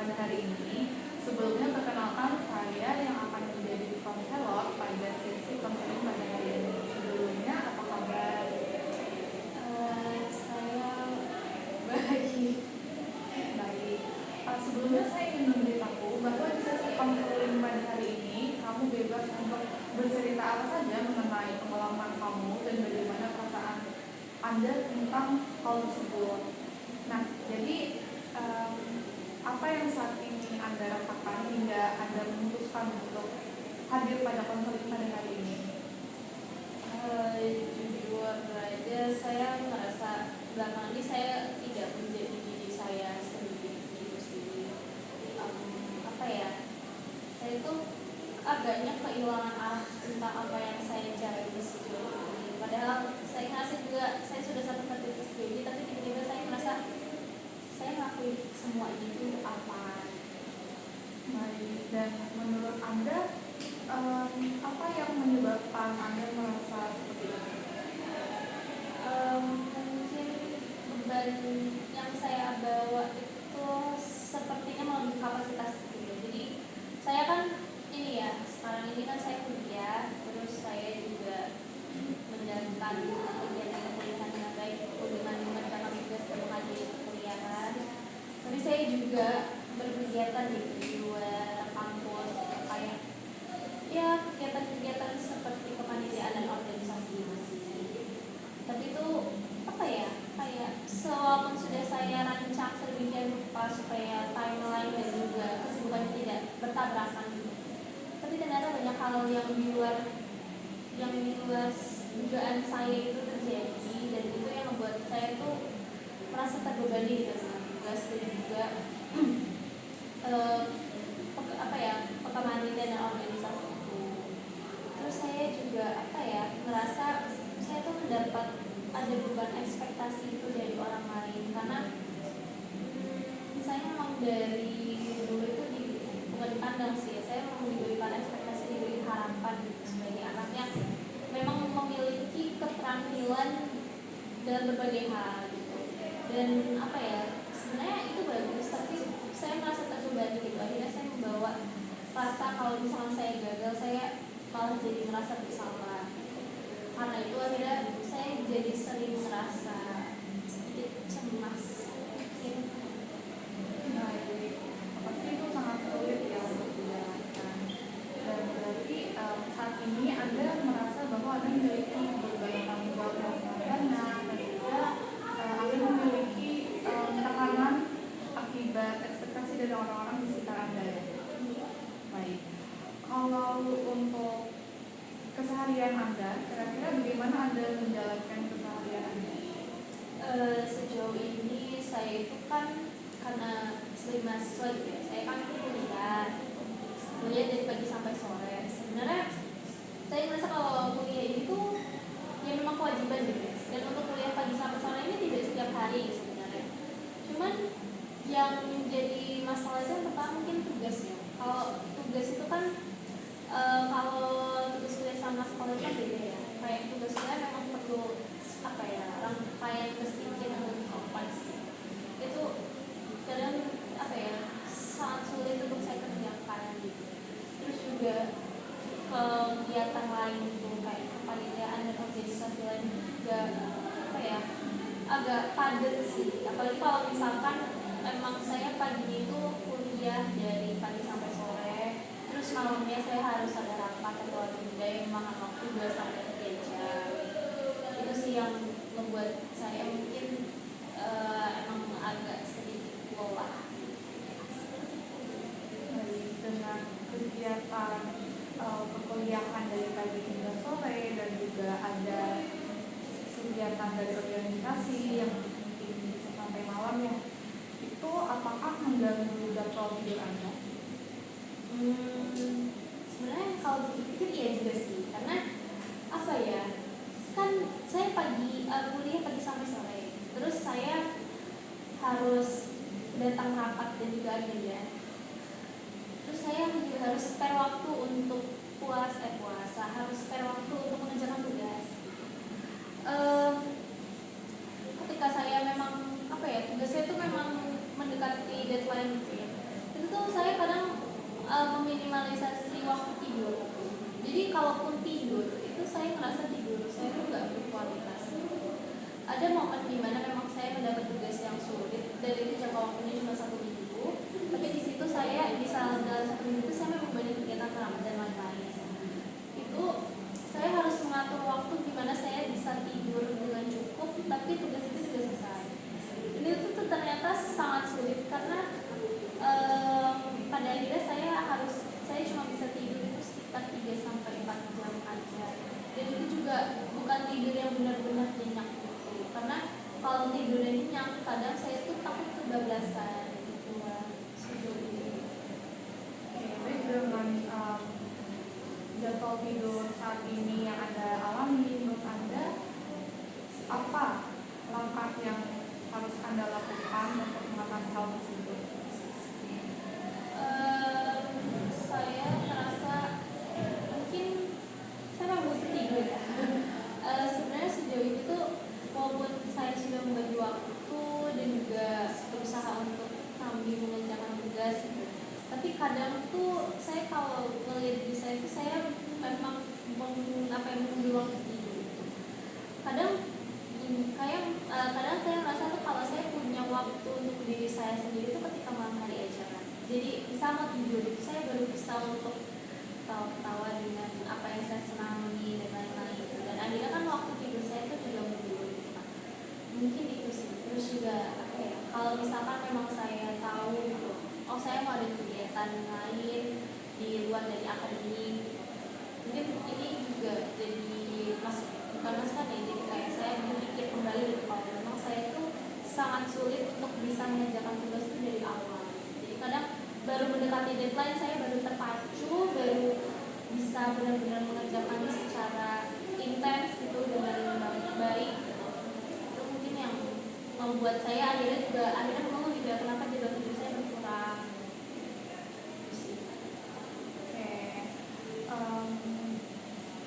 pada hari ini. Sebelumnya perkenalkan saya yang akan menjadi konselor pada sesi konseling pada hari ini. Sebelumnya apa kabar? Saya baik. Baik. Sebelumnya saya ingin memberitahu bahwa di sesi konseling pada hari ini kamu bebas untuk bercerita apa saja mengenai pengalaman kamu dan bagaimana perasaan Anda tentang hal tersebut. Nah, jadi apa yang saat ini Anda rasakan hingga Anda memutuskan untuk hadir pada konseling pada hari ini? Jujur aja, saya merasa belakangan ini saya tidak menjadi diri saya sendiri gitu sih. Apa ya? Saya itu agaknya kehilangan arah tentang apa yang saya cari sejauh ini. Padahal saya ngerasa juga saya sudah sampai ke titik sejauh ini, tapi tiba-tiba saya merasa saya ngelakuin semua itu apa? Baik, dan menurut Anda apa yang menyebabkan Anda merasa seperti itu? Mungkin beban yang saya bawa itu sepertinya melebihi kapasitas gitu. Jadi saya kan ini ya, sekarang ini kan saya kuliah, terus saya juga menjalankan kegiatan kuliahan dengan baik dengan mengerjakan tugas dan menghadiri perkuliahan. Tapi saya juga berkegiatan di luar kampus kayak ya kegiatan-kegiatan seperti kepanitiaan dan organisasi masih. Tapi itu apa ya, kayak walaupun sudah saya rancang sedemikian rupa supaya timeline dan juga kesibukannya tidak bertabrakan, tapi ternyata banyak hal yang di luar dugaan saya itu terjadi, dan itu yang membuat saya tuh merasa terbebani dengan tugas dan juga kepanitiaan dan organisasi itu. Terus saya juga ngerasa saya tuh mendapat ada beban ekspektasi itu dari orang lain, karena saya memang dari dulu itu bukan dipandang sih, saya memang diberikan ekspektasi, diberi harapan gitu, sebagai anak yang memang memiliki keterampilan dalam berbagai hal gitu. Dan sebenarnya itu bagus, tapi saya merasa terbebani gitu. Akhirnya saya membawa rasa kalau misalnya saya gagal, saya malah jadi merasa bersalah. Karena itu akhirnya saya jadi sering merasa sedikit cemas. Baik, pasti itu sangat sulit ya untuk dijalankan. Dan berarti saat ini Anda merasa bahwa Anda memiliki berbagai tanggung jawab yang sangat banyak, dan juga Anda memiliki tekanan akibat ekspektasi dari orang-orang di sekitar Anda ya. Baik, kalau untuk keseharian Anda, kira-kira bagaimana Anda menjalankan keseharian Anda? Sejauh ini saya itu kan karena sebagai mahasiswa gitu ya, saya kan kuliah dari pagi sampai sore. Sebenarnya saya merasa kalau kuliah ini tuh ya memang kewajiban gitu ya. Dan untuk kuliah pagi sampai sore ini tidak setiap hari sebenarnya. Cuman yang menjadi masalah itu yang pertama mungkin tugasnya. Kalau tugas itu kan kalau tugas kuliah sama sekolah itu kan beda ya. Kayak tugas kuliah memang perlu rangkaian sedikit dan kompleks. Itu kadang sangat sulit untuk saya kerjakan gitu. Terus juga kegiatan lain itu kayak kepanitiaan dan organisasi lain juga agak padat sih. Apalagi kalau misalkan emang saya pagi itu kuliah dari pagi sampai sore, terus malamnya saya harus ada rapat atau agenda yang memakan waktu 2 sampai 3 jam. Itu sih yang membuat saya mungkin emang agak sedikit lelah. Dengan kegiatan perkuliahan dari pagi hingga sore, dan juga ada kegiatan dari organisasi yang mungkin bisa sampai malam ya, itu apakah mengganggu jadwal tidur Anda? Sebenarnya kalau dipikir iya juga sih, karena kan saya kuliah pagi sampai sore, terus saya harus datang rapat dan juga agenda. Terus saya juga harus spare waktu untuk puasa, harus spare waktu untuk mengerjakan tugas. Ketika saya memang tugas saya itu memang mendekati deadline gitu ya, itu meminimalisasi waktu tidur. Jadi kalaupun tidur itu saya merasa tidur saya tuh nggak berkualitas. Ada momen dimana memang saya mendapat tugas yang sulit dan itu jangka waktunya cuma 1 minggu, tapi di situ saya bisa dalam 1 minggu itu saya memang banyak kegiatan Ramadan dan lain-lain. Itu saya harus mengatur waktu di mana saya bisa tidur dengan cukup, tapi tugas itu sudah selesai. Ini tuh ternyata sangat sulit karena pada akhirnya saya cuma bisa tidur itu sekitar 3 sampai 4 jam aja. Dan itu juga bukan tidur yang benar-benar nyenyak gitu. Karena kalau tidurnya nyenyak, kadang saya tuh takut kebablasan gitu lah. Baik, dengan jadwal tidur saat ini yang Anda alami, menurut Anda apa langkah yang harus Anda lakukan untuk mengatasi hal tersebut? Saya merasa mungkin saya memang butuh tidur ya. Sebenarnya sejauh ini tuh walaupun saya sudah membagi waktu dan juga berusaha untuk sambil mengerjakan tugas, tapi kadang tuh saya kalau melihat diri saya itu saya memang mengambil waktu tidur. Kadang kadang saya merasa tuh kalau saya punya waktu untuk diri saya sendiri itu ketika malam hari aja kan. Jadi bisa mau tidur itu saya baru bisa untuk tawa dengan apa yang saya senangi dan lain-lain gitu. Dan akhirnya kan waktu tidur saya itu juga mundur gitu kan. Mungkin itu sih. Terus juga apa ya? Kalau misalkan memang saya tahu gitu, oh saya mau ada kegiatan lain di luar dari akademik, mungkin ini juga jadi bukan masukan ya, jadi kayak saya berpikir kembali gitu kalau memang saya itu sangat sulit untuk bisa mengerjakan tugas itu dari awal. Jadi kadang baru mendekati deadline saya baru terpacu, baru bisa benar-benar mengerjakannya secara intens gitu dengan baik. Itu mungkin yang membuat saya akhirnya mengeluh gitu ya, kenapa jadwal tidur saya berkurang.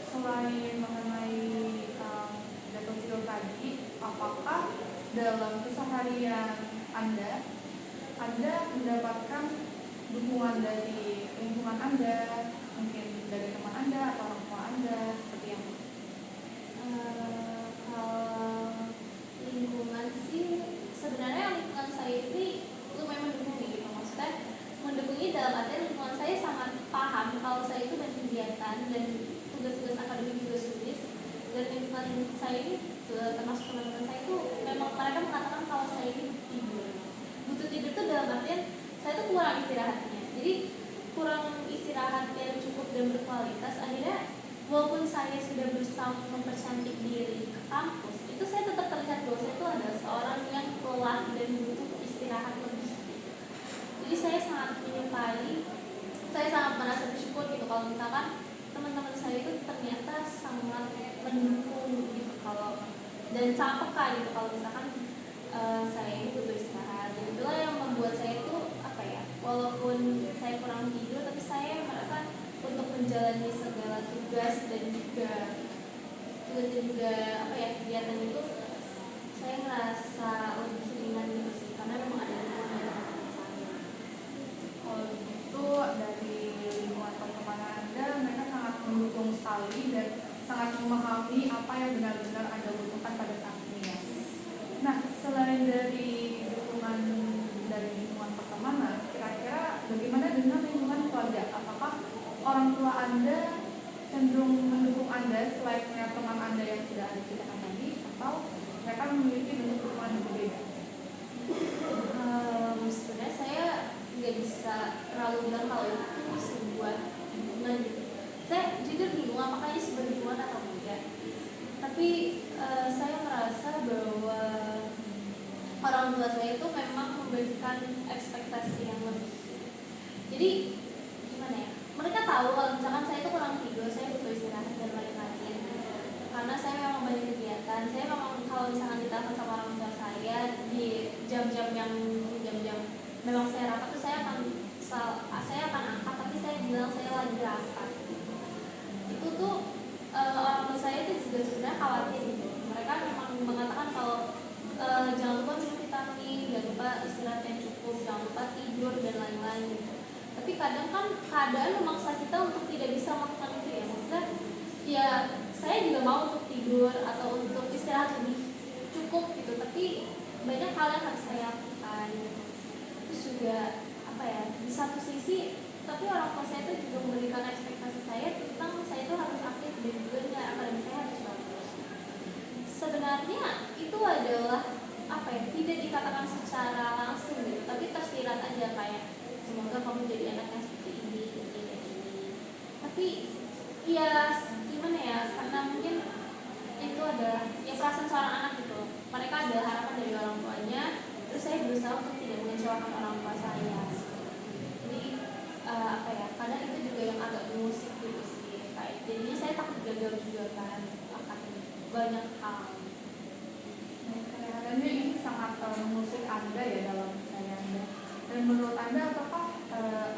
Selain mengenai jadwal tidur tadi, apakah dalam keseharian Anda mendapatkan dukungan dari lingkungan Anda, mungkin dari teman Anda atau orang tua Anda, seperti yang Kalau lingkungan sih sebenarnya lingkungan saya ini lumayan mendukung gitu, maksudnya mendukung dalam artian lingkungan saya sangat paham kalau saya itu banyak kegiatan dan tugas-tugas akademik juga sulit, dan lingkungan saya ini termasuk teman-teman saya itu memang mereka mengatakan kalau saya ini butuh tidur itu dalam artian saya tuh kurang istirahatnya, jadi kurang istirahat yang cukup dan berkualitas. Akhirnya walaupun saya sudah berusaha mempercantik diri ke kampus, itu saya tetap terlihat bahwa saya itu adalah seorang yang lelah dan butuh istirahat lebih. Jadi saya sangat menyukai, saya sangat merasa bersyukur gitu kalau misalkan teman-teman saya itu ternyata sangat mendukung gitu kalau dan sangat peka gitu kalau misalkan saya ini butuh istirahat. Dan itulah yang membuat saya itu apa ya, walaupun saya kurang tidur tapi saya merasa untuk menjalani segala tugas dan juga apa ya kegiatan itu saya ngerasa lebih ringan gitu sih, karena memang ada lingkungan yang mendukung saya. kalau gitu dari lingkungan pertemanan Anda, mereka sangat mendukung sekali dan sangat memahami apa yang benar-benar Anda butuhkan pada saat ini ya. Nah, selain dari dukungan dari lingkungan pertemanan, kira-kira bagaimana dengan lingkungan keluarga? Apakah orang tua Anda cenderung mendukung Anda selayaknya teman Anda yang sudah Anda ceritakan tadi, atau mereka memiliki bentuk dukungan yang berbeda? Sebenarnya saya nggak bisa terlalu bilang kalau itu sebuah hubungan gitu. Saya jujur bingung apakah ini sebuah hubungan atau tidak. Tapi saya merasa bahwa orang tua saya itu memang memberikan ekspektasi yang lebih. Jadi gimana ya? Mereka tahu kalau misalkan saya itu kurang tidur, saya butuh istirahat dan lain-lain. Karena saya memang banyak kegiatan. Saya memang kalau misalkan ditelepon sama orang tua saya di jam-jam memang saya rapat tuh saya akan angkat, tapi saya bilang saya lagi rapat. Itu tuh orang tua saya itu juga sebenarnya khawatir gitu. Mereka memang mengatakan kalau jangan lupa minum vitamin, jangan lupa istirahat yang cukup, jangan lupa tidur dan lain-lain gitu. tapi kadang kan keadaan memaksa kita untuk tidak bisa melakukan itu ya. Maksudnya ya saya juga mau untuk tidur atau untuk istirahat lebih cukup gitu, tapi banyak hal yang harus saya lakukan gitu. Terus juga apa ya, di satu sisi tapi orang tua saya itu juga memberikan ekspektasi saya tentang saya itu harus aktif dan juga nilai akademis saya harus bagus. Sebenarnya itu adalah apa ya, tidak dikatakan secara langsung gitu, tapi tersirat aja kayak semoga kamu jadi anak yang seperti ini, ini dan ini. Tapi ya gimana ya, karena mungkin itu adalah ya perasaan seorang anak gitu. Mereka ada harapan dari orang tuanya, terus saya berusaha untuk tidak mengecewakan orang tua saya. Jadi apa ya, kadang itu juga yang agak mengusik gitu sih. Kayak jadinya saya takut gagal juga kan, akan banyak hal. Kelihatannya ini sangat mengusik Anda ya dalam saya Anda. Dan menurut Anda apakah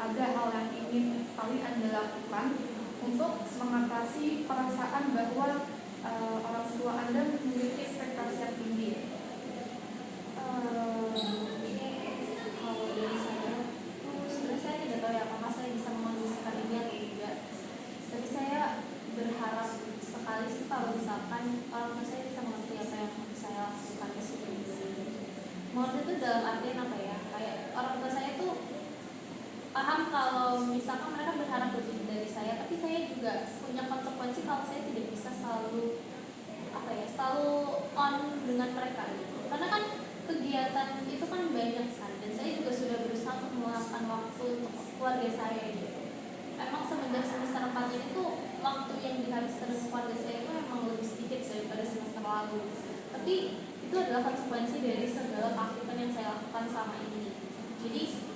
ada hal yang ingin sekali Anda lakukan untuk mengatasi perasaan bahwa orang tua Anda memiliki ekspektasi yang tinggi? Kalau dari saya sebenarnya saya tidak tahu ya apakah saya bisa memanusiakan ini atau tidak. Tapi saya berharap sekali sih kalau misalkan orang tua saya bisa mengerti apa yang saya lakukan ke sini. Mengerti itu dalam artian apa ya? Kayak orang tua saya tuh paham kalau misalkan mereka berharap lebih dari saya, tapi saya juga punya konsekuensi kalau saya tidak bisa selalu apa ya, selalu on dengan mereka gitu. Karena kan kegiatan itu kan banyak kan, dan saya juga sudah berusaha untuk meluangkan waktu untuk keluarga saya gitu. Emang semenjak semester 4 ini tuh waktu yang dihabiskan dengan keluarga saya itu emang lebih sedikit daripada semester lalu. Tapi itu adalah konsekuensi dari segala keaktifan yang saya lakukan selama ini. Jadi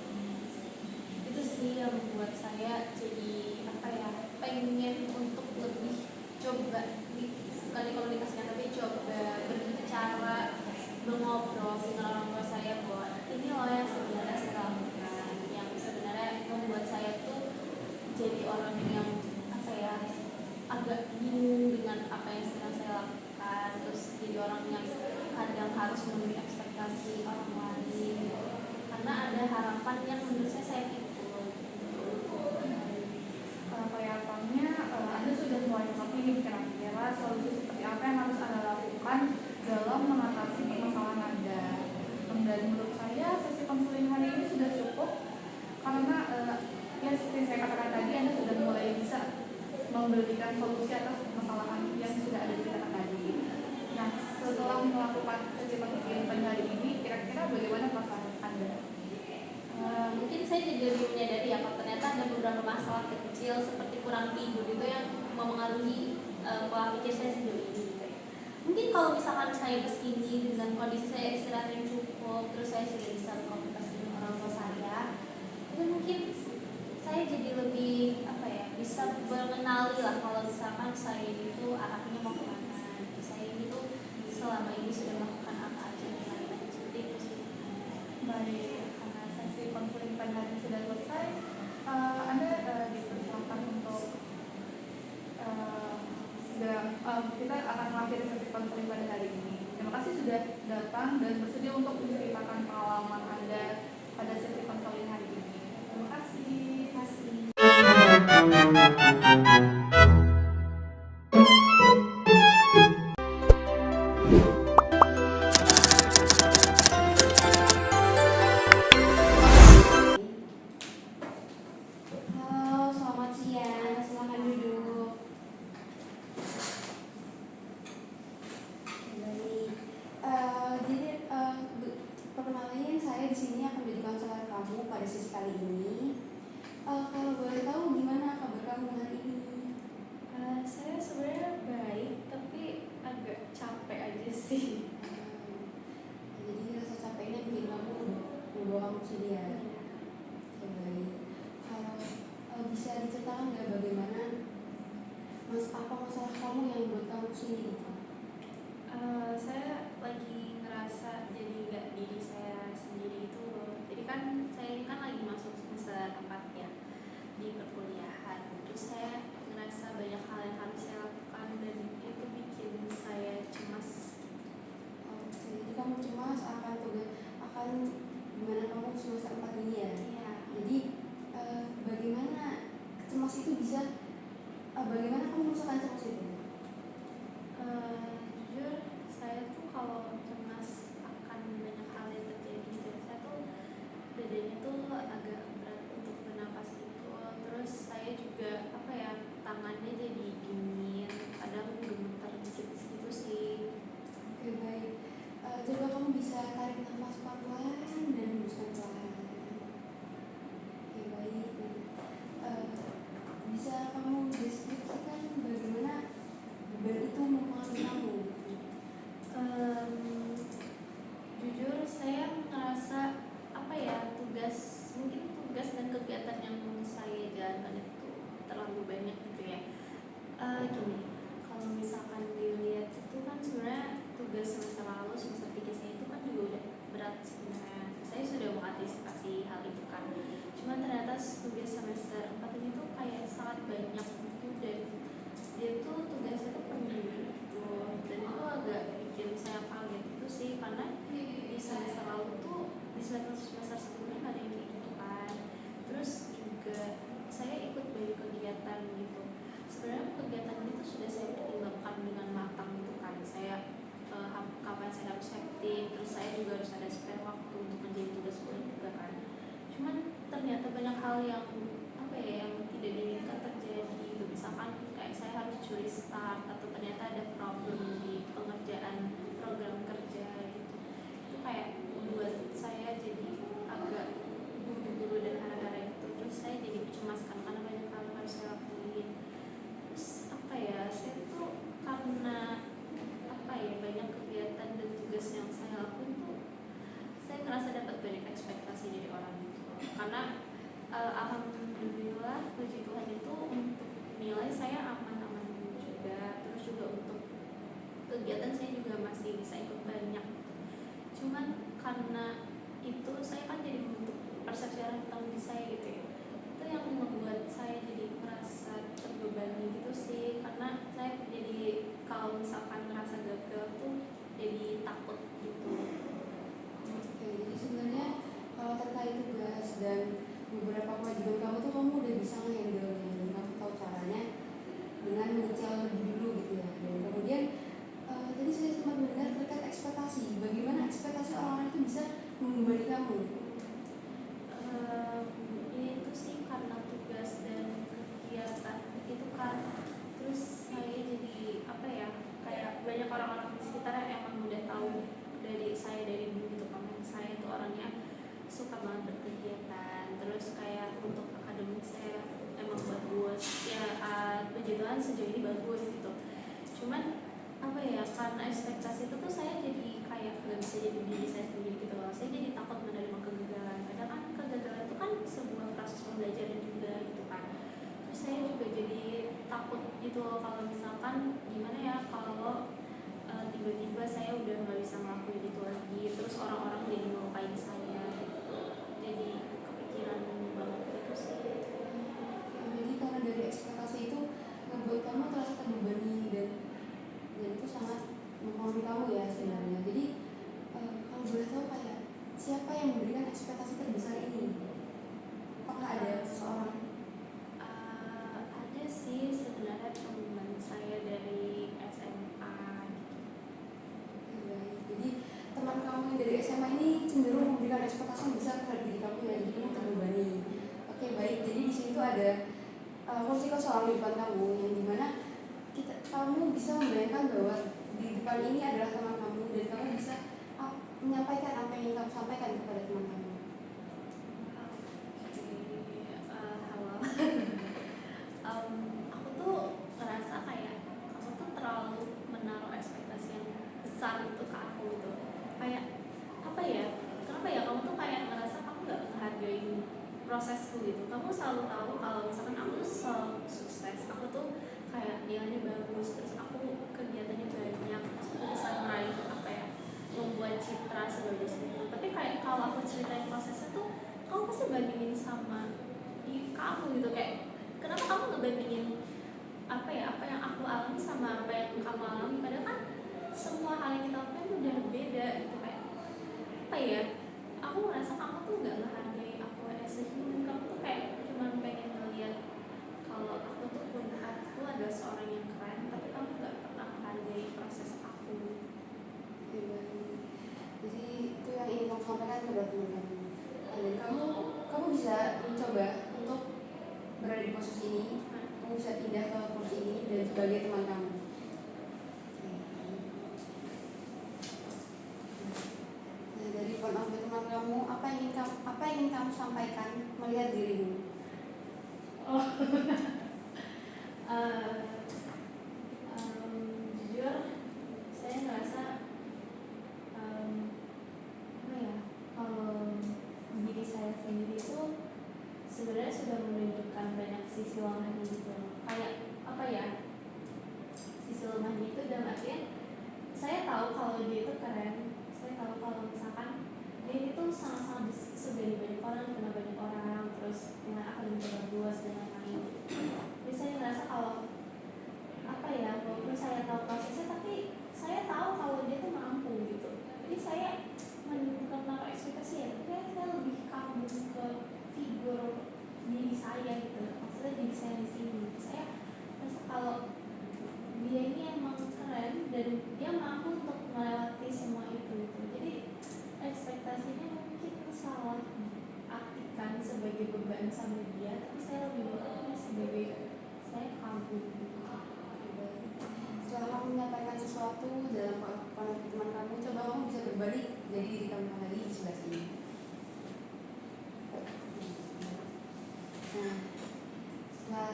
itu sih yang membuat saya jadi apa ya, pengen untuk lebih coba bukan dikomunikasikan tapi coba berbicara, mengobrol dengan orang tua saya bahwa ini loh yang sebenarnya saya lakukan, yang sebenarnya membuat saya tuh jadi orang yang apa ya, agak bingung dengan apa yang sedang saya lakukan, terus jadi orang yang kadang harus memenuhi ekspektasi orang lain gitu. Karena ada harapan yang menurut saya pikir Kelihatannya Anda sudah mulai mengerti nih kira-kira solusi seperti apa yang harus Anda lakukan dalam mengatasi permasalahan Anda. Dan menurut saya sesi konseling hari ini sudah cukup karena ya seperti saya katakan tadi, Anda sudah mulai bisa memberikan solusi atas permasalahan yang sudah ada ceritakan tadi. Nah, setelah melakukan sesi konseling pada hari ini, kira-kira bagaimana perasaan Anda? Mungkin saya jadi lebih menyadari ya kalau ternyata ada beberapa masalah kecil seperti kurang tidur itu yang mempengaruhi pola pikir saya sejauh ini gitu ya. Mungkin kalau misalkan saya kesini dengan kondisi saya istirahat yang cukup, terus saya sudah bisa berkomunikasi dengan orang tua saya, itu mungkin saya jadi lebih apa ya, bisa mengenali lah kalau misalkan saya itu arahnya mau kemana, saya ini tuh selama ini sudah melakukan apa aja dan lain-lain seperti itu sih. Baik, karena sesi konseling pada hari ini sudah selesai, Anda dipersilakan untuk kita akan mengakhiri sesi konseling pada hari ini. Terima kasih sudah datang dan bersedia untuk menceritakan pengalaman Anda pada sesi konseling hari ini. Terima kasih. Halo, selamat siang. Silakan duduk. Baik. Jadi perkenalannya saya di sini akan menjadi konselor kamu pada sesi kali ini. Kalau boleh tahu gimana kabar kamu hari ini? Saya sebenarnya baik, tapi agak capek aja sih. Jadi rasa capeknya bikin kamu membawa kamu sedih ya. Oke, baik. Kalau bisa diceritakan nggak bagaimana apa masalah kamu yang membuat kamu sedih gitu? Saya lagi ngerasa jadi nggak diri saya sendiri gitu loh. Jadi kan saya ini kan lagi masuk semester 4 ya di perkuliahan. Terus saya ngerasa banyak hal yang harus saya lakukan dan itu bikin saya cemas. Oke, jadi kamu cemas akan gimana kamu semester 4 ini ya? Iya. Jadi bagaimana cemas itu bisa bagaimana kamu merasakan cemas itu? Jujur saya tuh kalau cemas akan banyak hal yang terjadi gitu, saya tuh dadanya tuh agak berat untuk bernapas gitu. Terus saya juga apa ya, tangannya jadi dingin, kadang gemetar dikit gitu sih. Oke, baik. Coba kamu bisa tarik nafas pelan-pelan dan hembuskan pelan. Oke, baik. Bisa kamu deskripsikan bagaimana beban itu mempengaruhi kamu? Jujur saya ngerasa apa ya, mungkin tugas dan kegiatan yang saya jalankan itu terlalu banyak gitu ya. Gini, kalau misalkan dilihat itu kan sebenarnya tugas semester lalu, semester 3 saya itu kan juga udah berat sebenarnya. Saya sudah mengantisipasi hal itu kan. Cuman ternyata tugas semester 4 ini tuh kayak sangat banyak gitu, dan dia tuh tugasnya tuh penuh gitu. Dan itu agak bikin saya kaget gitu sih, karena di semester lalu tuh, di semester sebelumnya nggak ada yang kayak gitu kan. Terus juga saya ikut banyak kegiatan gitu. Sebenarnya kegiatan itu sudah saya pertimbangkan dengan matang gitu kan. Saya kapan saya harus hektik, terus saya juga harus ada spare waktu untuk menjadi tugas kuliah juga kan. Cuman ternyata banyak hal yang apa ya, yang tidak diinginkan terjadi gitu. Misalkan kayak saya harus curi start, atau ternyata ada problem di pengerjaan program kerja gitu. Itu kayak membuat saya jadi agak buru-buru dan hara-hara gitu. Terus saya jadi cemaskan karena banyak hal yang harus saya lakuin. Terus apa ya, saya tuh karena apa ya, banyak kegiatan dan tugas yang saya lakuin tuh, saya ngerasa dapat banyak ekspektasi dari orang gitu. Karena alhamdulillah puji Tuhan itu untuk nilai saya aman-aman juga. Terus juga untuk kegiatan saya juga masih bisa ikut banyak. Cuman karena itu saya kan jadi membentuk persepsi orang tentang diri saya gitu ya. Itu yang membuat saya jadi merasa terbebani gitu sih. Karena saya jadi kalau misalkan merasa gagal tuh jadi takut gitu. Oke, jadi sebenarnya kalau terkait tugas dan beberapa kewajiban kamu tuh kamu udah bisa nge-handle dan kamu tahu caranya dengan menyicil lebih dulu gitu ya. Dan kemudian tadi saya sempat mendengar terkait ekspektasi. Bagaimana ekspektasi orang-orang itu bisa membebani kamu? Itu sih karena tugas dan kegiatan itu kan. Terus saya jadi apa ya, kayak banyak orang-orang di sekitar yang emang udah tahu dari saya dari dulu gitu kan. Saya tuh orangnya suka banget berkegiatan. Terus kayak untuk akademik saya emang bagus ya, puji Tuhan sejauh ini bagus gitu. Cuman apa ya, karena ekspektasi itu tuh saya jadi kayak gak bisa jadi diri saya sendiri gitu loh. Saya jadi takut menerima kegagalan, padahal kan kegagalan itu kan sebuah proses pembelajaran juga gitu kan. Terus saya juga jadi takut gitu loh, kalau misalkan gimana ya kalau tiba-tiba saya udah nggak bisa ngelakuin itu lagi, terus orang-orang jadi melupain saya gitu. Jadi kepikiran banget gitu sih. Jadi karena dari ekspektasi itu membuat kamu terasa terbebani dan itu sangat mempengaruhi kamu ya sebenarnya. Jadi kalau boleh tahu kayak siapa yang memberikan ekspektasi terbesar ini? Apakah ada seseorang? Ada sih sebenarnya teman saya dari SMA gitu. Baik. Jadi teman kamu yang dari SMA ini cenderung memberikan ekspektasi yang besar terhadap diri kamu ya, jadi kamu terbebani. Oke, baik. Jadi di situ ada kursi kosong di depan kamu yang dimana kamu bisa membayangkan bahwa di depan ini adalah teman kamu dan kamu bisa menyampaikan apa yang ingin kamu sampaikan kepada teman kamu. Halo. Aku tuh ngerasa kayak kamu tuh terlalu menaruh ekspektasi yang besar gitu ke aku gitu. Kayak apa ya? Kenapa ya kamu tuh kayak ngerasa kamu nggak menghargai prosesku gitu. Kamu selalu tahu kalau misalkan aku tuh selalu sukses, aku tuh kayak nilainya bagus, terus aku kegiatannya banyak, terus aku bisa meraih apa ya, membuat citra sebagus itu. Tapi kayak kalau aku ceritain prosesnya tuh, kamu pasti bandingin sama diri kamu gitu. Kayak kenapa kamu ngebandingin apa ya, apa yang aku alami sama apa yang kamu alami, padahal kan semua hal yang kita lakukan tuh udah beda gitu. Kayak apa ya, aku merasa kamu tuh nggak menghargai aku as a human. Kamu tuh kayak cuma sampaikan kepada teman kamu. Dan kamu bisa mencoba untuk berada di posisi ini, kamu bisa pindah ke kursi ini dan sebagai teman kamu. Nah, dari point of view teman kamu, apa yang ingin kamu sampaikan melihat dirimu? Jujur saya ngerasa kalau diri saya sendiri itu sebenarnya sudah menunjukkan banyak sisi lemahnya gitu. Kayak apa ya, sisi lemahnya itu dalam artian saya tahu kalau dia itu keren, saya tahu kalau misalkan dia itu sangat-sangat disukai banyak orang, kenal banyak orang, terus dengan akademik bagus dan lain-lain. Jadi saya ngerasa kalau apa ya, walaupun saya tahu prosesnya tapi saya tahu kalau dia tuh mampu gitu. Jadi saya bukan menaruh ekspektasi ya, tapi saya lebih kagum ke figur diri saya gitu. Maksudnya diri saya di sini. Saya merasa kalau dia ini emang keren dan dia mampu untuk melewati semua itu gitu. Jadi ekspektasinya mungkin salah artikan sebagai beban sama dia, tapi saya lebih berarti sebagai saya kagum gitu. Setelah kamu menyampaikan sesuatu dalam pandangan teman kamu, coba kamu bisa berbalik jadi diri kamu lagi di sebelah sini. Nah, setelah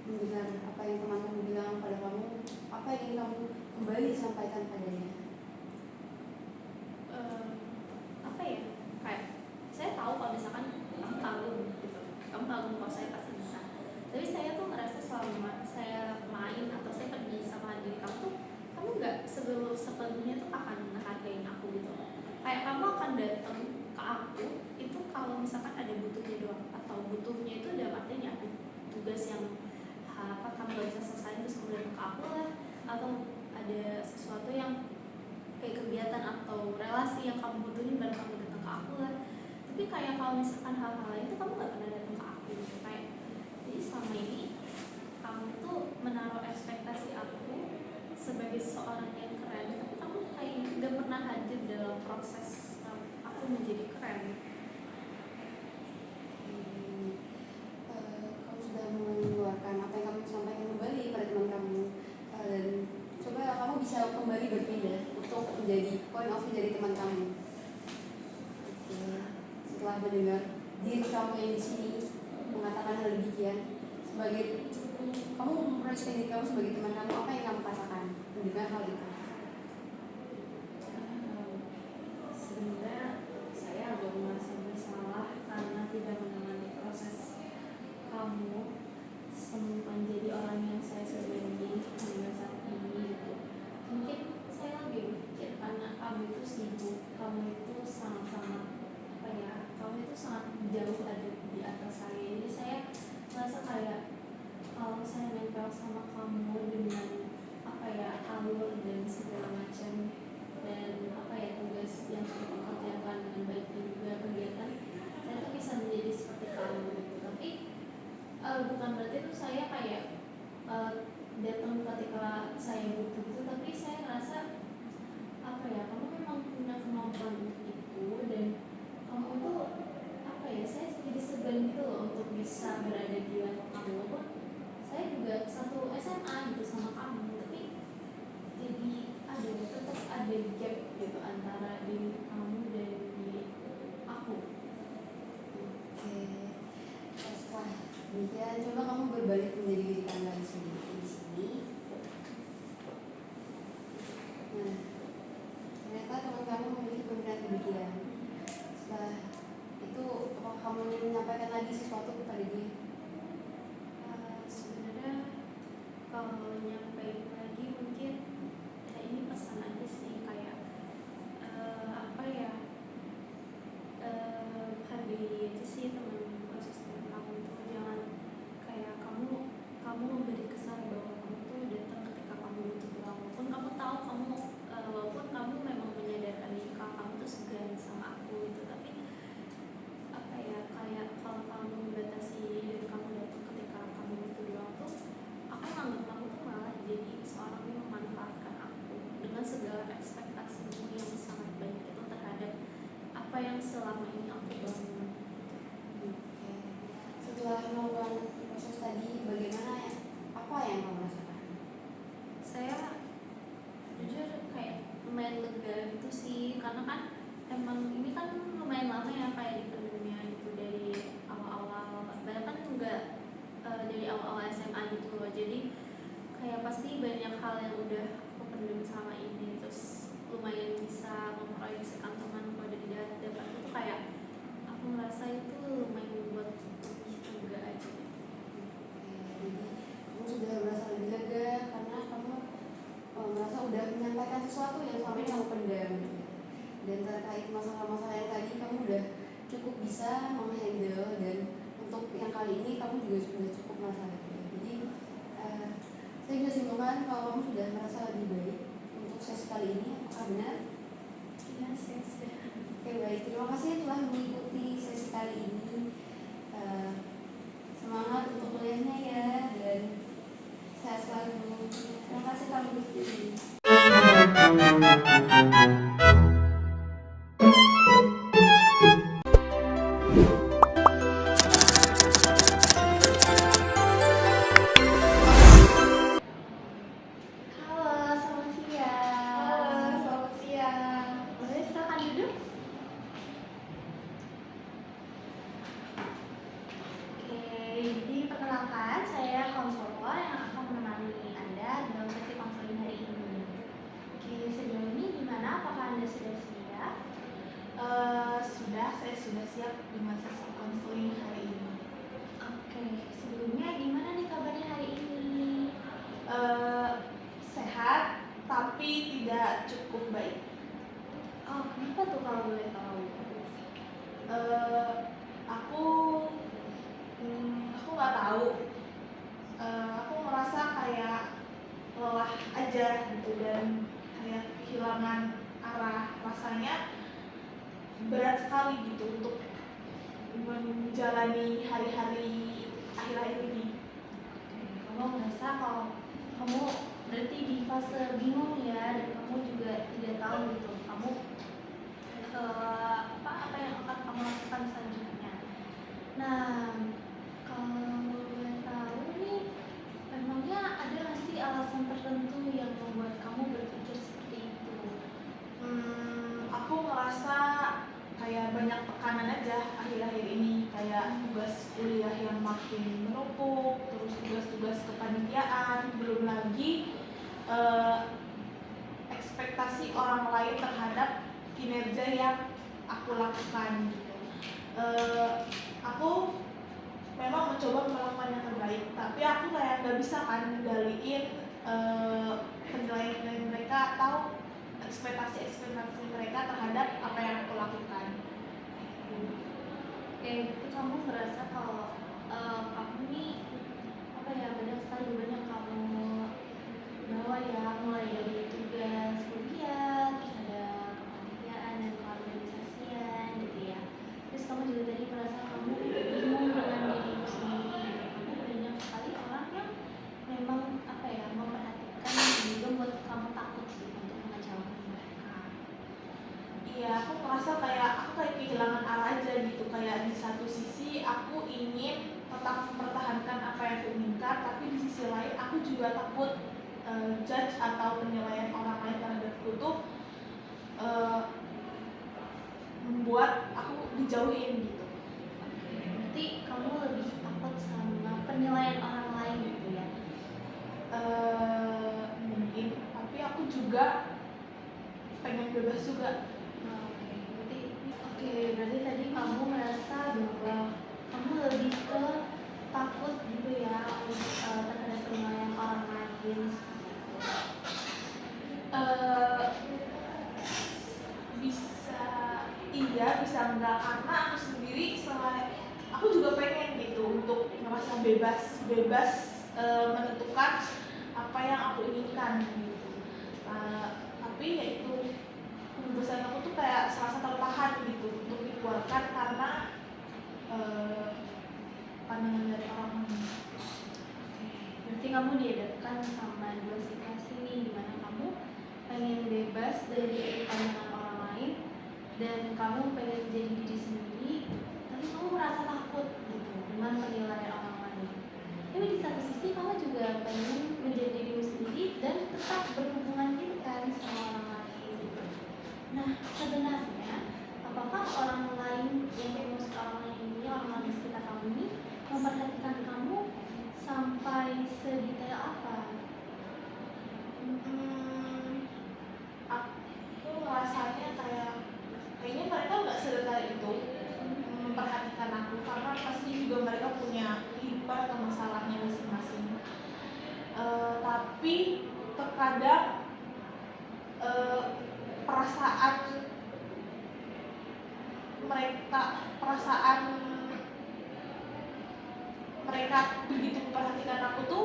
mendengar apa yang teman kamu bilang pada kamu, apa yang ingin kamu kembali sampaikan padanya? Apa ya, kayak saya tahu kalau misalkan kamu kagum gitu, kamu kagum kalau saya pasti bisa. Tapi saya tuh ngerasa selama saya main atau saya pergi sama diri kamu tuh, kamu nggak sepenuhnya tuh akan ngehargain aku gitu. Kayak kamu akan datang ke aku itu kalau misalkan ada butuhnya doang, atau butuhnya itu dalam artinya ada tugas yang kamu gak bisa selesai terus kamu datang ke aku lah, atau ada sesuatu yang kayak kegiatan atau relasi yang kamu butuhin baru kamu datang ke aku lah. Tapi kayak kalau misalkan hal-hal lain itu kamu gak pernah datang ke aku gitu. Kayak jadi selama ini kamu tuh menaruh ekspektasi aku sebagai seorang yang keren, tapi kamu kayak gak pernah hadir dalam proses aku menjadi keren. Kamu sudah mengeluarkan apa yang kamu sampaikan kembali pada teman kamu, dan coba kamu bisa kembali berpindah untuk menjadi point of view dari teman kamu. Oke. Setelah mendengar diri kamu yang di sini mengatakan hal demikian, sebagai kamu memproyeksikan diri kamu sebagai teman kamu, apa yang kamu katakan mendengar hal itu? Sebenarnya saya agak merasa bersalah karena tidak menemani proses kamu menjadi orang yang saya sebenarnya hingga saat ini gitu. Mungkin saya lebih berpikir karena kamu itu sibuk, kamu itu sangat-sangat apa ya, kamu itu sangat jauh ada di atas saya. Jadi saya merasa kayak kalau saya nempel sama kamu dengan apa ya, alur dan segala macam dan apa ya, tugas yang sudah kamu kerjakan dengan baik dan juga kegiatan, saya tuh bisa menjadi seperti kamu gitu. Tapi bukan berarti itu saya kayak datang ketika saya butuh gitu, tapi saya ngerasa apa ya, kamu memang punya kemampuan untuk itu dan kamu itu apa ya, saya jadi segan gitu loh untuk bisa berada di level kamu. Walaupun saya juga satu SMA gitu sama kamu, tapi jadi tetap ada gap gitu antara diri kamu dan diri aku. Oke. Setelah demikian, coba kamu berbalik menjadi diri kamu lagi sendiri di sini. Nah, ternyata teman kamu memiliki pemikiran demikian. Setelah itu, apakah kamu ingin menyampaikan lagi sesuatu kepada dia? Sebenarnya kalau nyampein lagi mungkin ya ini pesan aja sih, kayak apa ya, hargai aja sih proses teman kamu itu. Jangan kayak kamu memberi kesan selama ini aku bangun. Oke. Setelah melakukan proses tadi, bagaimana ya? Apa yang kamu rasakan? Saya jujur kayak lumayan lega gitu sih, karena kan emang ini kan lumayan lama ya kayak dipendamnya gitu dari awal-awal, bahkan kan enggak dari awal-awal SMA gitu loh. Jadi kayak pasti banyak hal yang udah aku pendam selama ini, terus lumayan bisa memproyeksikan teman kalau dari depan itu kayak aku merasa itu lumayan membuat lebih lega aja. Oke, jadi kamu sudah merasa lebih lega karena kamu merasa udah menyampaikan sesuatu yang selama ini kamu pendam. Dan terkait masalah-masalah yang tadi kamu udah cukup bisa menghandle, dan untuk yang kali ini kamu juga sudah cukup merasa lega. Jadi saya bisa simpulkan kalau kamu sudah merasa lebih baik untuk sesi kali ini. Apakah benar? Iya sih. Oke, baik. Terima kasih telah mengikuti sesi kali ini. Semangat untuk kuliahnya ya, dan sehat selalu. Terima kasih telah mengikuti. Halo, selamat siang. Halo, selamat siang. Boleh silakan duduk. Oke, jadi perkenalkan saya konselor yang akan menemani Anda dalam sesi konseling hari ini. Oke, sejauh ini gimana? Apakah Anda sudah siap? Saya sudah siap dengan sesi konseling hari ini. Oke, sebelumnya gimana nih kabarnya hari ini? Sehat, tapi tidak cukup baik. Oh, kenapa tuh kalau boleh tahu? Aku nggak tahu. Aku merasa kayak lelah aja gitu, dan kayak kehilangan arah. Rasanya berat sekali gitu untuk menjalani hari-hari akhir-akhir ini. Kamu merasa kalau kamu berarti di fase bingung ya, dan kamu juga tidak tahu gitu kamu apa yang akan kamu lakukan selanjutnya. Nah, kalau boleh tahu nih, memangnya ada nggak sih alasan tertentu yang membuat kamu berpikir seperti itu? Aku ngerasa kayak banyak tekanan aja akhir-akhir ini, kayak tugas kuliah yang makin menumpuk, terus tugas-tugas kepanitiaan, belum lagi ekspektasi orang lain terhadap kinerja yang aku lakukan gitu. Aku memang mencoba melakukan yang terbaik, tapi aku kayak nggak bisa kan ngendaliin penilaian mereka atau ekspektasi mereka terhadap apa yang aku lakukan. Oke, itu kamu merasa kalau kamu nih apa ya, banyak sekali beban yang kamu bawa ya, mulai dari tugas kuliah, terus ada kepanitiaan dan keorganisasian gitu ya. Terus kamu juga tadi merasa kamu bingung dengan dirimu sendiri gitu. Karena banyak sekali orang yang memang apa ya, memperhatikan dan juga buat kamu takut gitu untuk mengecewakan mereka. Iya, aku merasa kayak aku kehilangan arah aja gitu. Kayak di satu sisi aku ingin tetap mempertahankan apa yang aku inginkan, tapi di sisi lain aku juga takut judge atau penilaian orang lain terhadapku tuh membuat aku dijauhin gitu. Berarti kamu lebih takut sama penilaian orang lain gitu ya? Mungkin, tapi aku juga pengen bebas juga. Berarti tadi kamu merasa bahwa kamu lebih ke takut gitu ya terhadap penilaian orang lain. Bisa iya, bisa enggak, karena aku sendiri aku juga pengen gitu untuk merasa bebas menentukan apa yang aku inginkan gitu. Tapi ya itu, kebebasan aku tuh kayak serasa tertahan gitu untuk dikeluarkan karena pandangan dari orang lain. Berarti kamu dihadapkan sama dua situasi nih, dimana kamu pengen bebas dari pandangan orang lain dan kamu pengen jadi diri memperhatikan kamu sampai sedetail apa? Aku rasanya kayaknya mereka nggak sedetail itu memperhatikan aku, karena pasti juga mereka punya kehidupan atau masalahnya masing-masing. Tapi terkadang perasaan mereka begitu memperhatikan aku tuh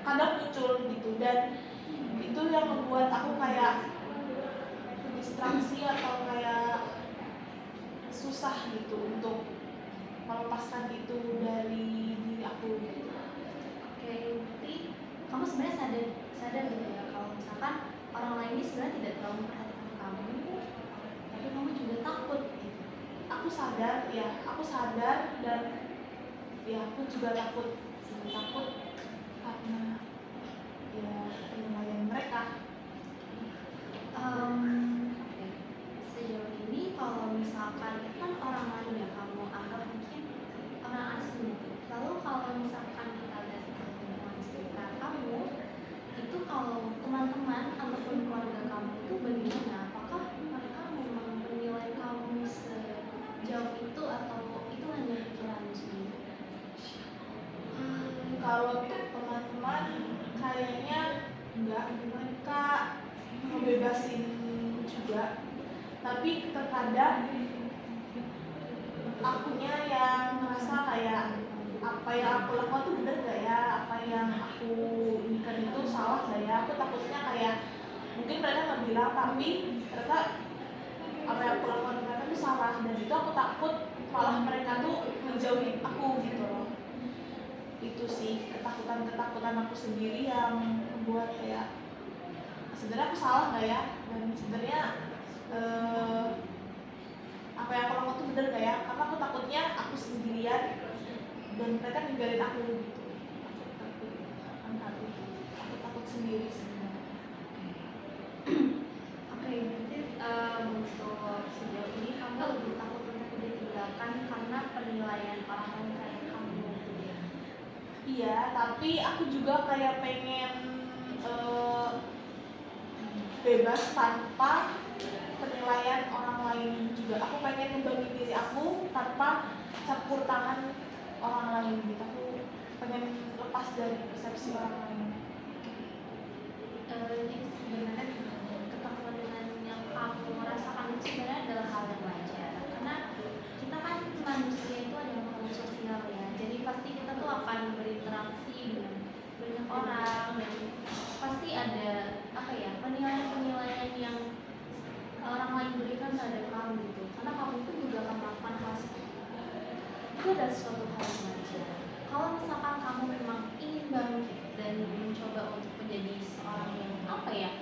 kadang muncul gitu, dan itu yang membuat aku kayak distraksi atau kayak susah gitu untuk melepaskan itu dari diri aku gitu. Oke, berarti kamu sebenarnya sadar gitu ya kalau misalkan orang lain ini sebenarnya tidak terlalu memperhatikan kamu, tapi kamu juga takut gitu. Aku sadar dan ya aku juga takut karena ya penilaian mereka. Oke. Sejauh ini kalau misalkan itu kan orang lain ya kamu anggap mungkin orang asing gitu. Lalu kalau misalkan kita lihat ke lingkungan sekitar kamu, itu kalau teman-teman ataupun keluarga kamu itu bagaimana? Apakah mereka memang menilai kamu sejauh itu atau itu hanya pikiranmu sendiri? Kalau untuk teman-teman kayaknya enggak, mereka ngebebasin juga, tapi terkadang akunya yang ngerasa kayak apa yang aku lakukan tuh bener gak ya, apa yang aku inikan itu salah gak ya. Aku takutnya kayak mungkin mereka nggak bilang tapi ternyata apa yang aku lakukan mereka tuh salah, dan itu aku takut malah mereka tuh menjauhin aku gitu loh. Itu sih ketakutan aku sendiri yang membuat kayak sebenarnya aku salah nggak ya, dan sebenarnya apa yang aku lakukan tuh bener nggak ya, karena aku takutnya aku sendirian dan mereka ninggalin aku gitu. Aku takut sendiri sebenarnya. Oke, berarti untuk sejauh ini kamu lebih takut untuk ditinggalkan karena penilaian orang lain kayak kamu gitu ya? Iya, tapi aku juga kayak pengen bebas tanpa penilaian orang lain juga. Aku pengen ngembangin diri aku tanpa campur tangan orang lain gitu. Aku pengen lepas dari persepsi orang lain. Jadi sebenarnya ketakutan dengan yang kamu rasakan itu sebenarnya adalah hal yang wajar, karena kita kan manusia itu adalah makhluk sosial ya, jadi pasti kita tuh akan berinteraksi dengan banyak orang dan pasti ada apa ya penilaian yang orang lain berikan terhadap kamu gitu, karena kamu itu juga akan melakukan hal seperti itu adalah suatu hal yang wajar. Kalau misalkan kamu memang ingin bangkit dan mencoba untuk menjadi seorang yang apa ya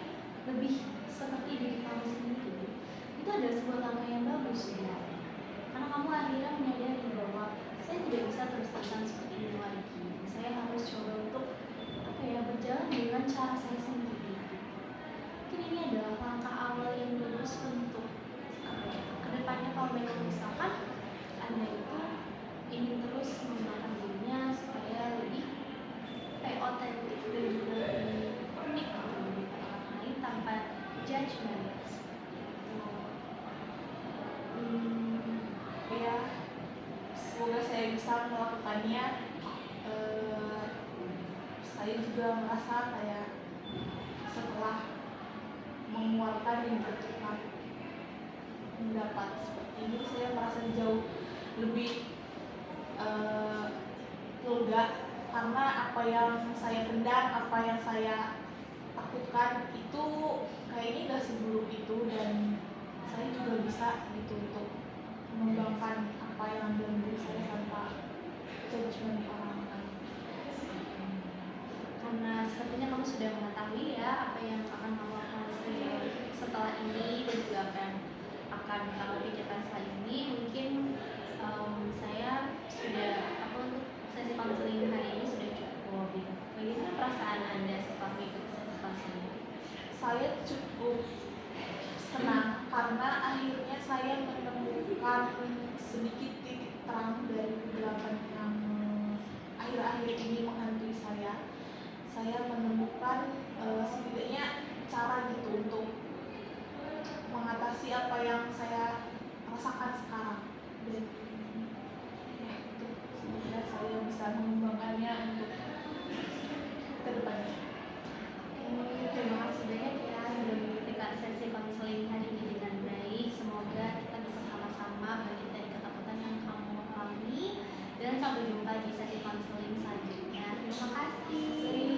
lebih seperti diri kamu sendiri, itu adalah sebuah langkah yang bagus sebenarnya, karena kamu akhirnya menyadari bahwa saya tidak bisa terus-terusan seperti ini lagi, saya harus coba untuk apa ya berjalan dengan cara saya sendiri. Mungkin ini adalah langkah awal yang bagus untuk apa ya kedepannya kalau memang misalkan Anda itu ingin terus mengembangkan dirinya supaya lebih otentik dan juga lebih unik dari orang lain tanpa judgement seperti itu. Ya, semoga saya bisa melakukannya. Saya juga merasa kayak setelah mengeluarkan dan bertukar pendapat seperti ini, saya merasa jauh lebih lega, karena apa yang saya pendam, apa yang saya takutkan itu kayaknya gak seburuk itu, dan saya juga bisa gitu untuk mengembangkan apa yang ada di diri saya tanpa judgement orang lain. Karena sepertinya kamu sudah mengetahui ya apa yang akan kamu lakukan setelah ini dan juga apa yang akan kamu pikirkan setelah ini. Mungkin saya sudah untuk sesi konseling hari ini sudah cukup. Bagaimana perasaan Anda setelah mengikuti sesi konseling? Saya cukup senang karena akhirnya saya menemukan sedikit titik terang dari kegelapan yang COVID ini menghantui saya menemukan setidaknya cara gitu untuk mengatasi apa yang saya rasakan sekarang. Dan ya itu semoga saya bisa mengembangkannya untuk kedepannya. Terima kasih banyak ya sudah mengikuti sesi konseling hari ini dengan baik. Semoga kita bisa sama-sama bangkit dari ketakutan yang kamu alami, dan sampai jumpa di sesi konseling selanjutnya. Terima kasih.